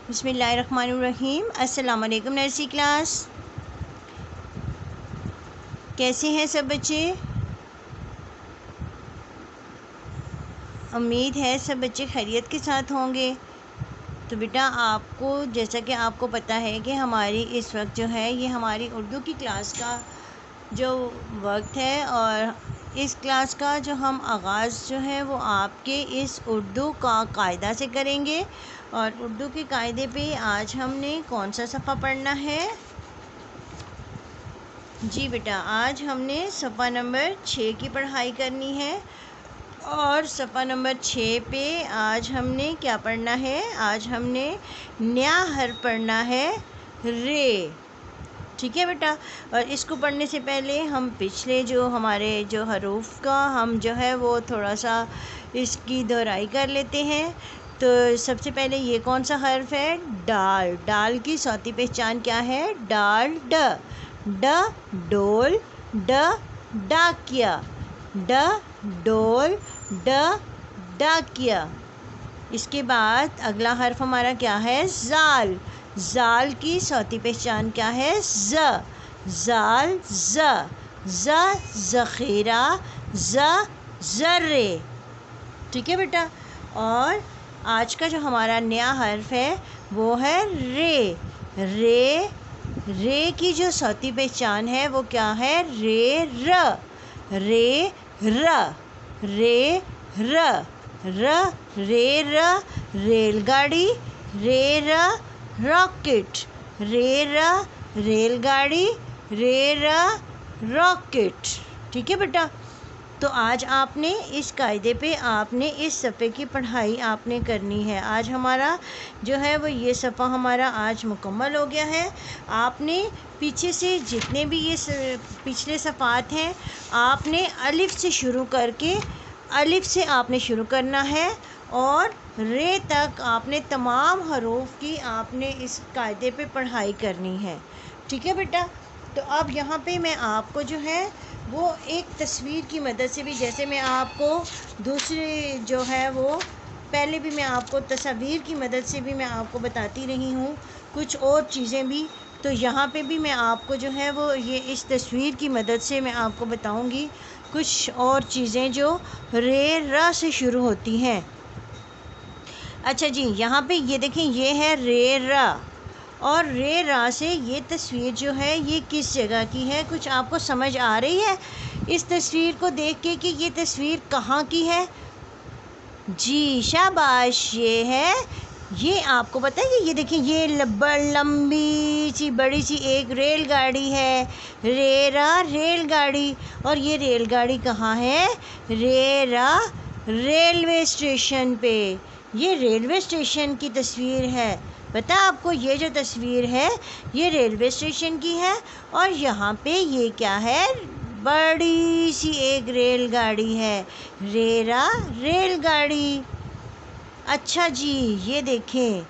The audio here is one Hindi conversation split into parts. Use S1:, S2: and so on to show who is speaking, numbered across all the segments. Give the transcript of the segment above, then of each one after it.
S1: बिस्मिल्लाहिर्रहमानिर्रहीम। अस्सलाम वालेकुम नर्सरी क्लास। कैसे हैं सब बच्चे? उम्मीद है सब बच्चे खैरियत के साथ होंगे। तो बेटा आपको जैसा कि आपको पता है कि हमारी इस वक्त जो है ये हमारी उर्दू की क्लास का जो वक्त है और इस क्लास का जो हम आगाज़ जो है वो आपके इस उर्दू का कायदा से करेंगे। और उर्दू के कायदे पे आज हमने कौन सा सफ़ा पढ़ना है? जी बेटा, आज हमने सफ़ा नंबर 6 की पढ़ाई करनी है। और सफ़ा नंबर 6 पे आज हमने क्या पढ़ना है? आज हमने नया हर्फ पढ़ना है, रे। ठीक है बेटा। और इसको पढ़ने से पहले हम पिछले जो हमारे जो हरूफ का हम जो है वो थोड़ा सा इसकी दोहराई कर लेते हैं। तो सबसे पहले ये कौन सा हर्फ है? डाल। डाल की सौती पहचान क्या है? डाल, ड। ड डोल, ड डाकिया। ड डोल, ड डाकिया। इसके बाद अगला हर्फ हमारा क्या है? ज़ाल। ज़ाल की सौती पहचान क्या है? ज़। ज़ाल, ज़। ज़ ज़ख़ीरा, ज़ ज़र्रे। ठीक है बेटा। और आज का जो हमारा नया हर्फ है वो है रे। रे, रे की जो सौती पहचान है वो क्या है? रे र। रे र, रे र। र रे र रेलगाड़ी, रे र रॉकेट। रे र रेलगाड़ी, रे र रॉकेट। ठीक है बेटा। तो आज आपने इस कायदे पे आपने इस सफ़े की पढ़ाई आपने करनी है। आज हमारा जो है वो ये सफ़ा हमारा आज मुकम्मल हो गया है। आपने पीछे से जितने भी ये पिछले सफ़ात हैं आपने अलिफ से शुरू करके अलिफ से आपने शुरू करना है और रे तक आपने तमाम हरूफ की आपने इस कायदे पे पढ़ाई करनी है। ठीक है बेटा। तो अब यहाँ पे मैं आपको जो है वो एक तस्वीर की मदद से भी, जैसे मैं आपको दूसरे जो है वो पहले भी मैं आपको तस्वीर की मदद से भी मैं आपको बताती रही हूँ कुछ और चीज़ें भी। तो यहाँ पे भी मैं आपको जो है वो ये इस तस्वीर की मदद से मैं आपको बताऊँगी कुछ और चीज़ें जो रे र से शुरू होती हैं। अच्छा जी, यहाँ पे ये देखें, ये है रे रा। और रे रा से ये तस्वीर जो है ये किस जगह की है? कुछ आपको समझ आ रही है इस तस्वीर को देख के कि ये तस्वीर कहाँ की है? जी शाबाश, ये आपको पता है कि ये देखिए ये लंबी सी बड़ी सी एक रेलगाड़ी है, रेरा रेलगाड़ी। और ये रेलगाड़ी कहाँ है? रेरा रेलवे स्टेशन पे। ये रेलवे स्टेशन की तस्वीर है। पता आपको ये जो तस्वीर है ये रेलवे स्टेशन की है। और यहाँ पे ये क्या है? बड़ी सी एक रेलगाड़ी है, रेरा रेलगाड़ी। अच्छा जी, ये देखें,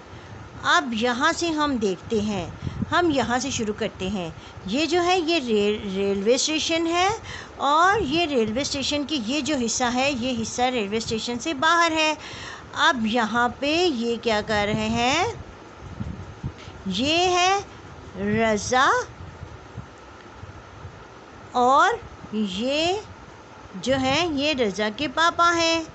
S1: अब यहाँ से हम देखते हैं, हम यहाँ से शुरू करते हैं। ये जो है ये रेलवे स्टेशन है और ये रेलवे स्टेशन की ये जो हिस्सा है ये हिस्सा रेलवे स्टेशन से बाहर है। अब यहाँ पे ये क्या कर रहे हैं? ये है रज़ा और ये जो है ये रज़ा के पापा हैं।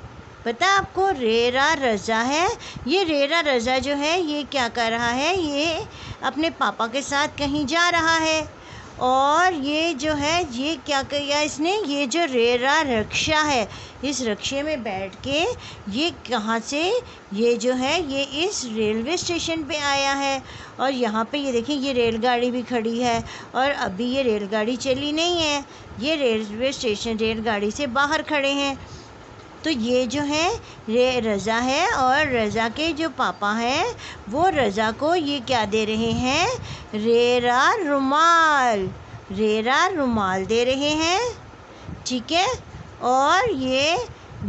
S1: पता आपको रेरा रज़ा है। ये रेरा रज़ा जो है ये क्या कर रहा है? ये अपने पापा के साथ कहीं जा रहा है। और ये जो है ये क्या किया इसने? ये जो रेरा रिक्शा है इस रिक्शे में बैठ के ये कहाँ से ये जो है ये इस रेलवे स्टेशन पे आया है। और यहाँ पे ये देखें ये रेलगाड़ी भी खड़ी है और अभी ये रेलगाड़ी चली नहीं है, ये रेलवे स्टेशन रेलगाड़ी से बाहर खड़े हैं। तो ये जो है रज़ा है और रज़ा के जो पापा हैं वो रज़ा को ये क्या दे रहे हैं? रेरा रुमाल, रेरा रुमाल दे रहे हैं। ठीक है। और ये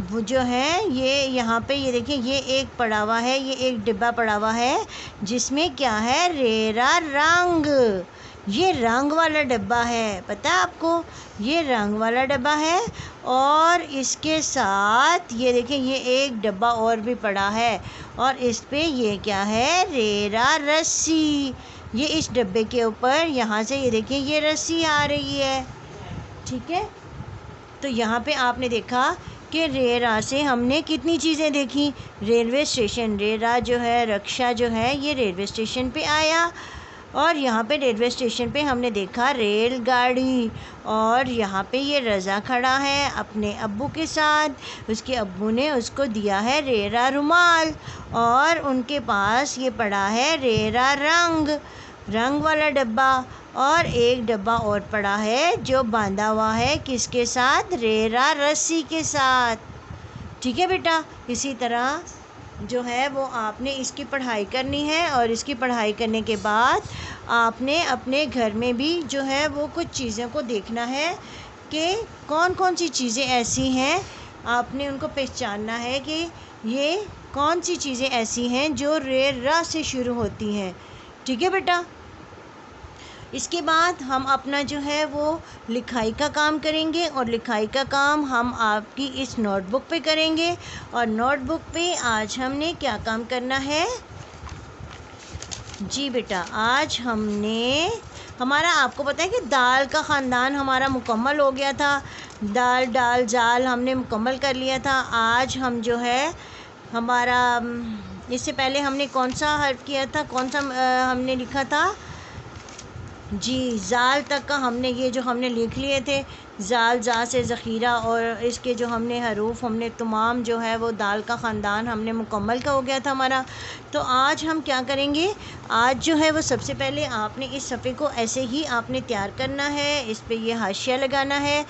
S1: वो जो है ये यहाँ पे ये देखिए ये एक पड़ा हुआ है, ये एक डिब्बा पड़ा हुआ है जिसमें क्या है? रेरा रंग। ये रंग वाला डब्बा है, पता है आपको, ये रंग वाला डब्बा है। और इसके साथ ये देखें, ये एक डब्बा और भी पड़ा है और इस पे ये क्या है, रेरा रस्सी। ये इस डब्बे के ऊपर यहाँ से ये देखें ये रस्सी आ रही है, ठीक है। तो यहाँ पे आपने देखा कि रेरा से हमने कितनी चीज़ें देखी। रेलवे स्टेशन, रेरा जो है, रक्षा जो है, ये रेलवे स्टेशन पे आया और यहाँ पे रेलवे स्टेशन पे हमने देखा रेलगाड़ी। और यहाँ पे ये रज़ा खड़ा है अपने अब्बू के साथ, उसके अब्बू ने उसको दिया है रेरा रुमाल और उनके पास ये पड़ा है रेरा रंग वाला डब्बा। और एक डब्बा और पड़ा है जो बांधा हुआ है किसके साथ, रेरा रस्सी के साथ, ठीक है बेटा। इसी तरह जो है वो आपने इसकी पढ़ाई करनी है और इसकी पढ़ाई करने के बाद आपने अपने घर में भी जो है वो कुछ चीज़ों को देखना है कि कौन कौन सी चीज़ें ऐसी हैं, आपने उनको पहचानना है कि ये कौन सी चीज़ें ऐसी हैं जो रेरा से शुरू होती हैं, ठीक है बेटा। इसके बाद हम अपना जो है वो लिखाई का काम करेंगे और लिखाई का काम हम आपकी इस नोटबुक पे करेंगे। और नोटबुक पे आज हमने क्या काम करना है जी बेटा, आज हमने हमारा, आपको पता है कि दाल का ख़ानदान हमारा मुकम्मल हो गया था। दाल, डाल, जाल हमने मुकम्मल कर लिया था। आज हम जो है हमारा, इससे पहले हमने कौन सा हर्फ किया था, कौन सा हमने लिखा था जी, ज़ाल तक का हमने ये जो हमने लिख लिए थे, ज़ाल, जा से ज़ख़ीरा, और इसके जो हमने हरूफ हमने तमाम जो है वो दाल का ख़ानदान हमने मुकम्मल का हो गया था हमारा। तो आज हम क्या करेंगे, आज जो है वो सबसे पहले आपने इस सफ़े को ऐसे ही आपने तैयार करना है, इस पे ये हाशिया लगाना है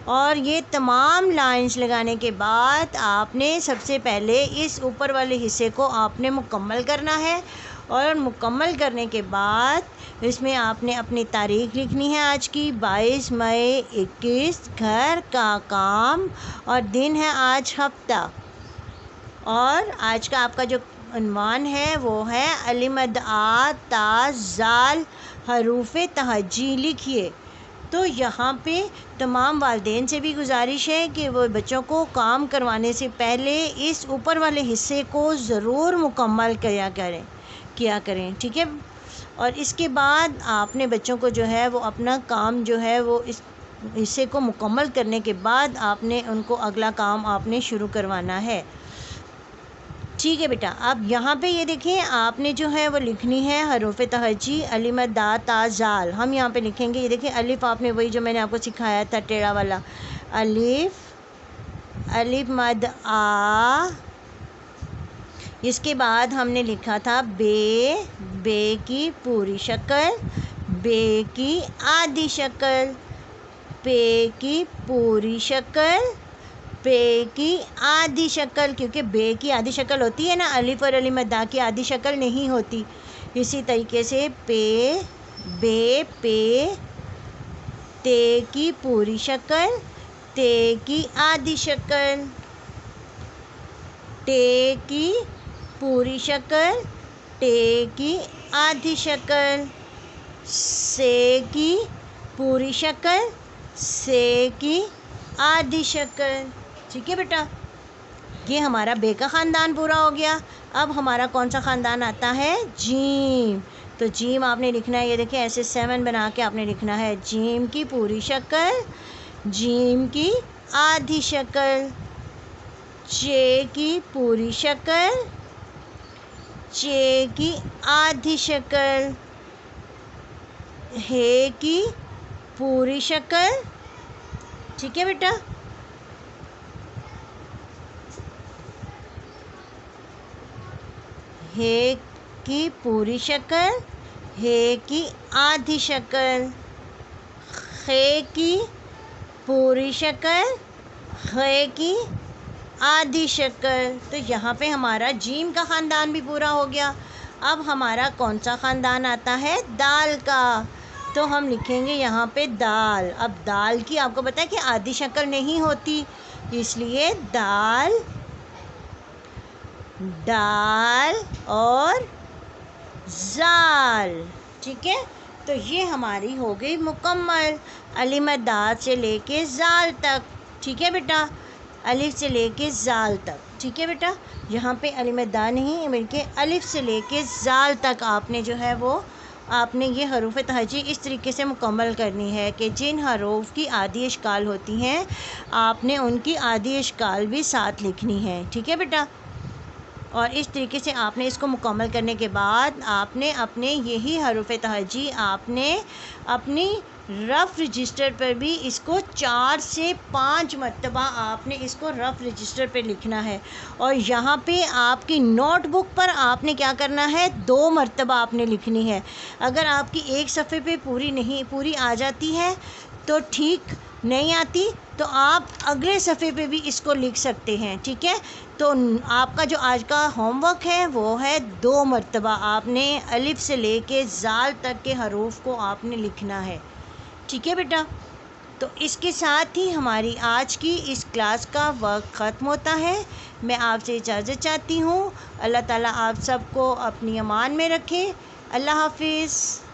S1: और ये तमाम लाइंस लगाने के बाद आपने सबसे पहले इस ऊपर वाले हिस्से को आपने मुकम्मल करना है। और मुकम्मल करने के बाद इसमें आपने अपनी तारीख़ लिखनी है आज की, 22 मई 21, घर का काम और दिन है आज हफ्ता। और आज का आपका जो उन्वान है वो है अलिमद आ ता ज़ाल हरूफ तहज्जी लिखिए। तो यहाँ पे तमाम वालिदैन से भी गुजारिश है कि वो बच्चों को काम करवाने से पहले इस ऊपर वाले हिस्से को ज़रूर मुकम्मल किया करें, ठीक है। और इसके बाद आपने बच्चों को जो है वो अपना काम जो है वो इस हिस्से को मुकम्मल करने के बाद आपने उनको अगला काम आपने शुरू करवाना है, ठीक है बेटा। अब यहाँ पे ये देखिए आपने जो है वो लिखनी है हरूफ तहज्जी, अलिमद दा ता ज़ाल। हम यहाँ पे लिखेंगे, ये देखिए अलिफ आपने वही जो मैंने आपको सिखाया था टेढ़ा वाला, अलिफ मद आ। इसके बाद हमने लिखा था बे की पूरी शक्ल, बे की आधी शक्ल, पे की पूरी शक्ल, पे की आधी शक्ल, क्योंकि बे की आधी शक्ल होती है ना, अलिफ और अलिफ मद्दा की आधी शक्ल नहीं होती। इसी तरीके से पे, बे, पे, ते की पूरी शक्ल, ते की आधी शक्ल, टे की पूरी शक्ल, टे की आधी शक्ल, से की पूरी शक्ल, से की आधी शक्ल, ठीक है बेटा। ये हमारा बे का ख़ानदान पूरा हो गया। अब हमारा कौन सा ख़ानदान आता है, जीम। तो जीम आपने लिखना है, ये देखिए ऐसे 7 बना के आपने लिखना है, जीम की पूरी शक्ल, जीम की आधी शक्ल, चे की पूरी शक्ल, चे की आधी शक्ल, हे की पूरी शक्ल, ठीक है बेटा। हे की पूरी शक्ल, हे की आधी शक्ल, खे की पूरी शक्ल, खे की आधी शक्ल। तो यहाँ पे हमारा जीम का ख़ानदान भी पूरा हो गया। अब हमारा कौन सा ख़ानदान आता है, दाल का। तो हम लिखेंगे यहाँ पे दाल। अब दाल की आपको पता है कि आधी शक्ल नहीं होती, इसलिए दाल, दाल और ज़ाल, ठीक है। तो ये हमारी हो गई मुकम्मल, अलिफ से लेके ज़ाल तक। ठीक है बेटा, अलिफ से लेके ज़ाल तक। ठीक है बेटा, यहाँ पे अलिफ नहीं बल्कि अलिफ से लेके ज़ाल तक आपने जो है वो आपने ये हरूफ तहजी इस तरीके से मुकम्मल करनी है कि जिन हरूफ की आदि इश्काल होती हैं आपने उनकी आदि इश्काल भी साथ लिखनी है। ठीक है बेटा, और इस तरीके से आपने इसको मुकम्मल करने के बाद आपने अपने यही हरूफ तहजी आपने अपनी रफ़ रजिस्टर पर भी इसको 4 से 5 मरतबा आपने इसको रफ़ रजिस्टर पर लिखना है। और यहाँ पे आपकी नोटबुक पर आपने क्या करना है, 2 मरतबा आपने लिखनी है। अगर आपकी एक सफ़े पे पूरी आ जाती है तो ठीक, नहीं आती तो आप अगले सफ़े पे भी इसको लिख सकते हैं। ठीक है, तो आपका जो आज का होमवर्क है वो है 2 मरतबा आपने अलिफ से लेके ज़ाल तक के हरूफ को आपने लिखना है। ठीक है बेटा, तो इसके साथ ही हमारी आज की इस क्लास का वक्त ख़त्म होता है। मैं आपसे इजाज़त चाहती हूँ। अल्लाह ताला आप सबको अपनी अमान में रखे। अल्लाह हाफिज़।